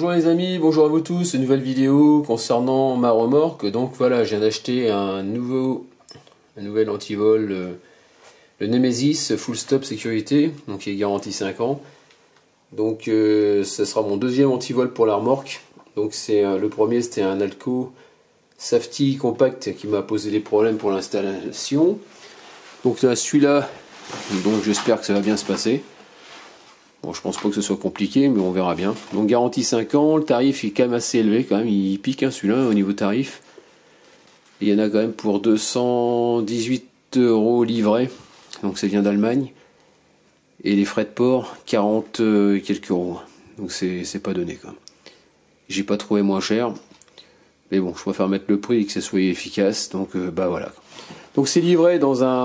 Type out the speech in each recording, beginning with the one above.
Bonjour les amis, bonjour à vous tous, une nouvelle vidéo concernant ma remorque. Donc voilà, je viens d'acheter un nouvel antivol, le Nemesis Full Stop Sécurité, donc qui est garanti 5 ans. Donc ça sera mon deuxième antivol pour la remorque. Donc le premier, c'était un Alco Safety Compact qui m'a posé des problèmes pour l'installation. Donc là, celui-là, donc j'espère que ça va bien se passer. Bon, je pense pas que ce soit compliqué, mais on verra bien. Donc garantie 5 ans, le tarif est quand même assez élevé, quand même, il pique celui-là au niveau tarif. Et il y en a quand même pour 218 € livrés, donc ça vient d'Allemagne. Et les frais de port, 40 quelques euros. Donc c'est pas donné quoi. J'ai pas trouvé moins cher. Mais bon, je préfère mettre le prix et que ça soit efficace, donc bah voilà. Donc c'est livré dans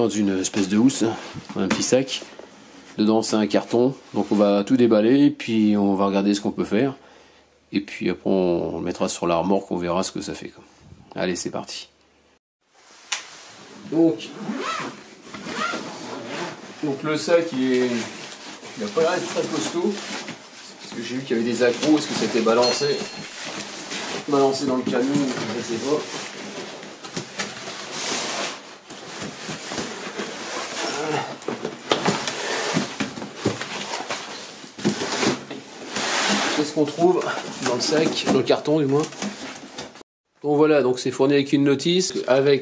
une espèce de housse, un petit sac. Dedans c'est un carton, donc on va tout déballer et puis on va regarder ce qu'on peut faire. Et puis après on le mettra sur la remorque, on verra ce que ça fait quoi. Allez, c'est parti. Donc le sac il a pas l'air très costaud. Parce que j'ai vu qu'il y avait des accros, est-ce que c'était balancé dans le camion, je sais pas. Qu'est-ce qu'on trouve dans le sac, dans le carton du moins. Donc voilà, donc c'est fourni avec une notice,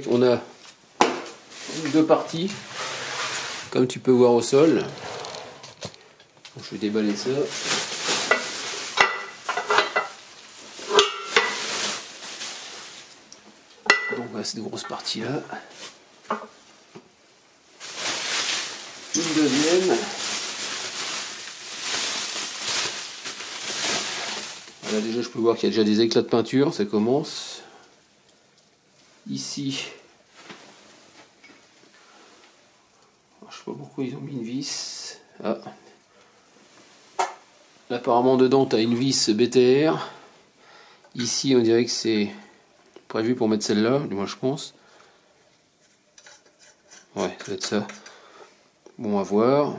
on a deux parties, comme tu peux voir au sol. Donc, je vais déballer ça. Donc voilà, cette grosse partie là. Une deuxième. Là déjà je peux voir qu'il y a déjà des éclats de peinture, ça commence. Ici, je sais pas pourquoi ils ont mis une vis. Ah. Là, apparemment dedans tu as une vis BTR. Ici on dirait que c'est prévu pour mettre celle-là, du moins je pense. Ouais, ça va être ça. Bon, à voir.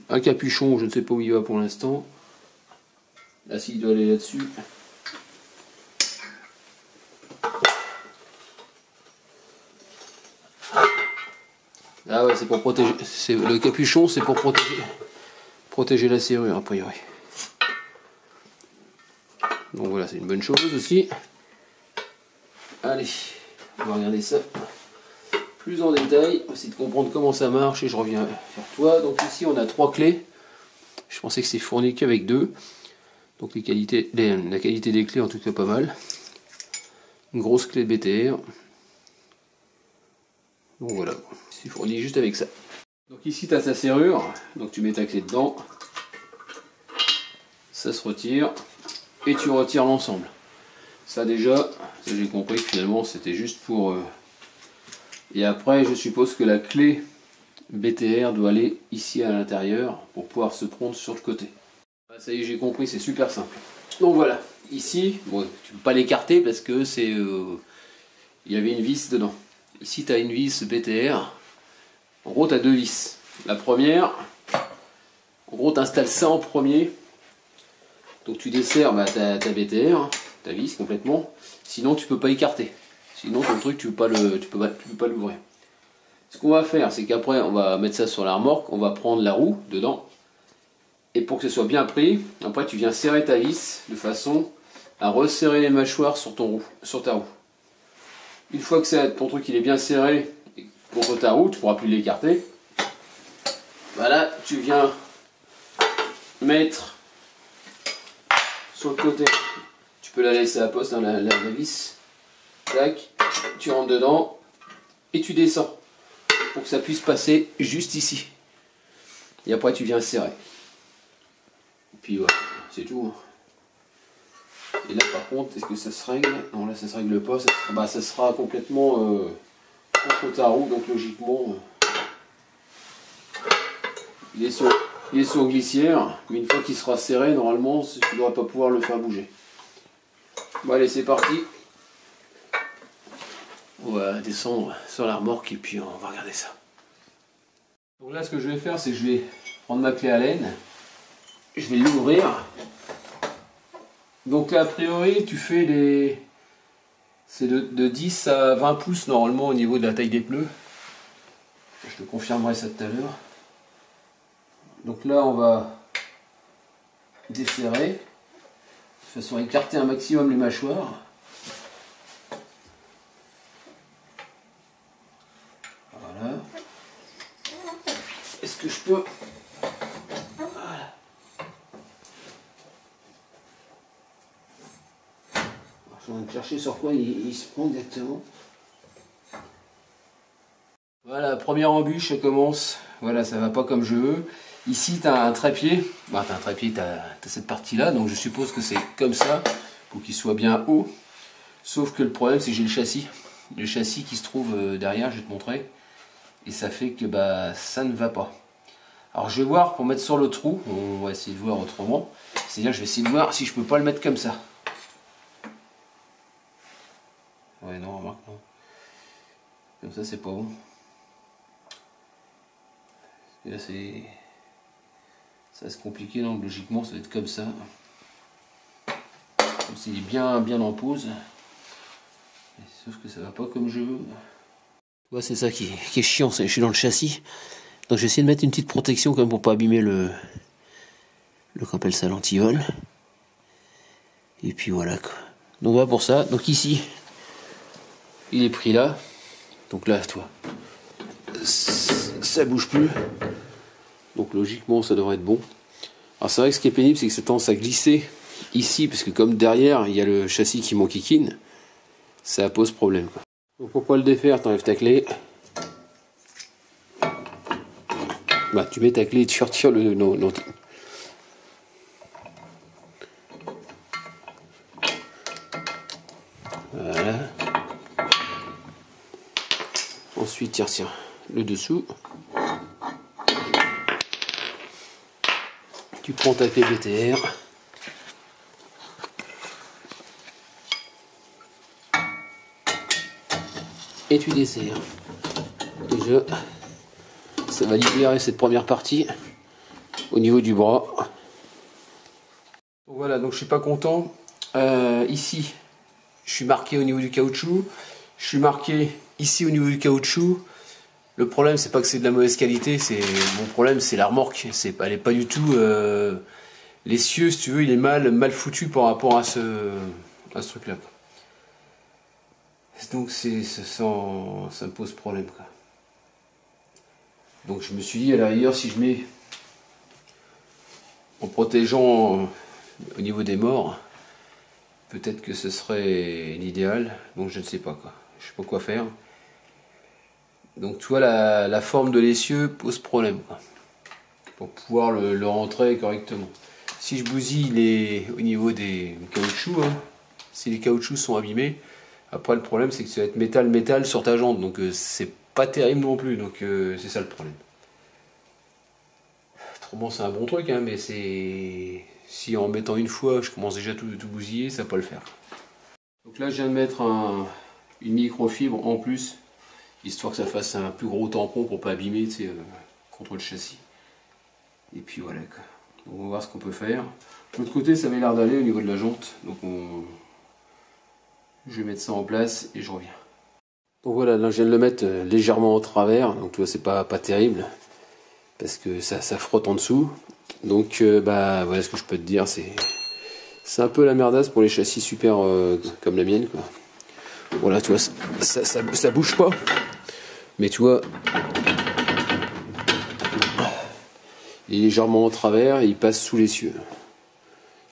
Un capuchon, je ne sais pas où il va pour l'instant. Là, s'il doit aller là-dessus. Ah ouais, c'est pour protéger. Le capuchon, c'est pour protéger la serrure, a priori. Donc voilà, c'est une bonne chose aussi. Allez, on va regarder ça plus en détail. On va essayer de comprendre comment ça marche et je reviens vers toi. Donc ici, on a 3 clés. Je pensais que c'est fourni qu'avec 2. Donc la qualité des clés en tout cas pas mal. Une grosse clé de BTR. Donc voilà, c'est fourni juste avec ça. Donc ici tu as ta serrure, donc tu mets ta clé dedans. Ça se retire et tu retires l'ensemble. Ça déjà, j'ai compris que finalement c'était juste pour... Et après je suppose que la clé BTR doit aller ici à l'intérieur pour pouvoir se prendre sur le côté. Ça y est, j'ai compris, c'est super simple. Donc voilà, ici, bon, tu ne peux pas l'écarter parce que c'est, il y avait une vis dedans. Ici, tu as une vis BTR. En gros, tu as 2 vis. La première, en gros, tu installes ça en premier. Donc tu desserres ta BTR, ta vis complètement. Sinon, tu ne peux pas écarter. Sinon, ton truc, tu ne peux pas l'ouvrir. Ce qu'on va faire, c'est qu'après, on va mettre ça sur la remorque. On va prendre la roue dedans. Et pour que ce soit bien pris, après tu viens serrer ta vis de façon à resserrer les mâchoires sur ta roue. Une fois que ton truc il est bien serré contre ta roue, tu ne pourras plus l'écarter. Voilà, tu viens mettre sur le côté. Tu peux la laisser à poste, hein, la vis. Tac, tu rentres dedans et tu descends pour que ça puisse passer juste ici. Et après tu viens serrer. Puis voilà, c'est tout. Et là par contre, est-ce que ça se règle? Non, là ça se règle pas, ça sera complètement contre ta roue, donc logiquement il est sur glissière, mais une fois qu'il sera serré, normalement tu ne devrais pas pouvoir le faire bouger. Bon allez, c'est parti. On va descendre sur la remorque et puis on va regarder ça. Donc là ce que je vais faire, c'est que je vais prendre ma clé Allen. Je vais l'ouvrir Donc là, a priori, tu fais les... C'est de 10 à 20 pouces normalement au niveau de la taille des pneus. Je te confirmerai ça tout à l'heure. Donc là, on va desserrer, de façon à écarter un maximum les mâchoires. Voilà. Est-ce que je peux... Voilà. Je vais chercher sur quoi il se prend exactement. Voilà, première embûche, ça commence. Voilà, ça va pas comme je veux. Ici, tu as un trépied. Bah, tu as un trépied, tu as cette partie-là. Donc, je suppose que c'est comme ça, pour qu'il soit bien haut. Sauf que le problème, c'est que j'ai le châssis. Le châssis qui se trouve derrière, je vais te montrer. Et ça fait que bah, ça ne va pas. Alors, je vais voir pour mettre sur le trou. On va essayer de voir autrement. C'est-à-dire, je vais essayer de voir si je peux pas le mettre comme ça. Ouais, non, remarque, non. Comme ça, c'est pas bon. Et là, c'est... Ça va se compliquer, donc logiquement, ça va être comme ça. Comme s'il est bien en pause. Sauf que ça va pas comme je veux. Ouais, c'est ça qui est chiant, je suis dans le châssis. Donc, je vais essayer de mettre une petite protection quand même pour pas abîmer le qu'on appelle ça, l'antivol. Et puis voilà, quoi. Donc, voilà pour ça. Donc, ici, il est pris là. Donc là, toi, ça bouge plus. Donc logiquement, ça devrait être bon. Alors c'est vrai que ce qui est pénible, c'est que ça tendance à glisser ici, parce que comme derrière, il y a le châssis qui m'enquiquine, ça pose problème, quoi. Donc pour pas le défaire, t'enlèves ta clé. Bah, tu mets ta clé et tu retires le... Non. Voilà. Ensuite, tu retires le dessous. Tu prends ta clé BTR. Et tu desserres. Déjà, ça va libérer cette première partie au niveau du bras. Donc voilà, donc je suis pas content. Ici, je suis marqué au niveau du caoutchouc. Je suis marqué ici au niveau du caoutchouc. Le problème, c'est pas que c'est de la mauvaise qualité, mon problème, c'est la remorque. Elle est pas du tout... l'essieu, si tu veux, il est mal foutu par rapport à ce truc-là. Donc ça me pose problème, quoi. Donc je me suis dit, à la rigueur, si je mets en protégeant au niveau des morts, peut-être que ce serait l'idéal. Donc je ne sais pas, quoi. Je sais pas quoi faire. Donc tu vois, la forme de l'essieu pose problème, quoi, pour pouvoir le rentrer correctement. Si je bousille au niveau des caoutchoucs, hein, si les caoutchoucs sont abîmés, après le problème c'est que ça va être métal sur ta jante, donc c'est pas terrible non plus, donc c'est ça le problème. Autrement c'est un bon truc, hein, mais c'est... Si en mettant une fois je commence déjà tout bousiller, ça va pas le faire. Donc là je viens de mettre une microfibre en plus, histoire que ça fasse un plus gros tampon pour pas abîmer, tu sais, contre le châssis. Et puis voilà, quoi. Donc on va voir ce qu'on peut faire. De l'autre côté, ça avait l'air d'aller au niveau de la jante. Donc je vais mettre ça en place et je reviens. Donc voilà, là je viens de le mettre légèrement en travers. Donc tu vois, c'est pas terrible. Parce que ça frotte en dessous. Donc bah voilà ce que je peux te dire. C'est un peu la merdasse pour les châssis super comme la mienne, quoi. Voilà, tu vois, ça bouge pas. Mais tu vois... Il est légèrement en travers et il passe sous l'essieu.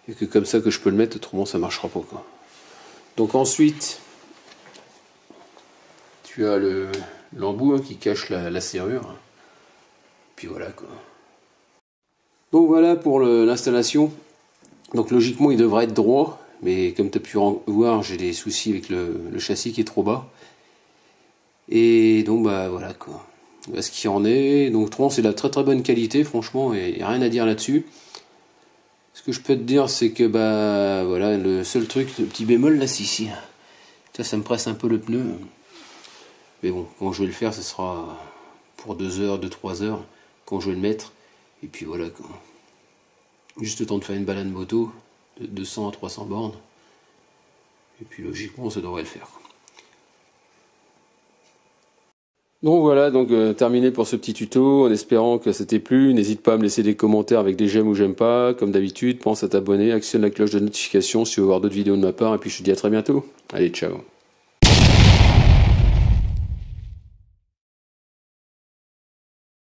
Et que comme ça que je peux le mettre, autrement ça marchera pas, quoi. Donc ensuite, tu as l'embout, hein, qui cache la serrure. Puis voilà, quoi. Donc voilà pour l'installation. Donc logiquement il devrait être droit, mais comme tu as pu voir, j'ai des soucis avec le châssis qui est trop bas. Et donc bah voilà, quoi. Voilà ce qu'il en est. Donc c'est de la très bonne qualité, franchement, il n'y a rien à dire là-dessus. Ce que je peux te dire, c'est que bah voilà, le seul truc, le petit bémol là, c'est ici. Ça me presse un peu le pneu. Mais bon, quand je vais le faire, ce sera pour 2 heures, 2-3 heures, quand je vais le mettre. Et puis voilà, quoi. Juste le temps de faire une balade moto, 200 à 300 bornes. Et puis logiquement ça devrait le faire. Donc voilà, terminé pour ce petit tuto, en espérant que ça t'ait plu. N'hésite pas à me laisser des commentaires avec des j'aime ou j'aime pas. Comme d'habitude, pense à t'abonner, actionne la cloche de notification si tu veux voir d'autres vidéos de ma part. Et puis je te dis à très bientôt. Allez, ciao.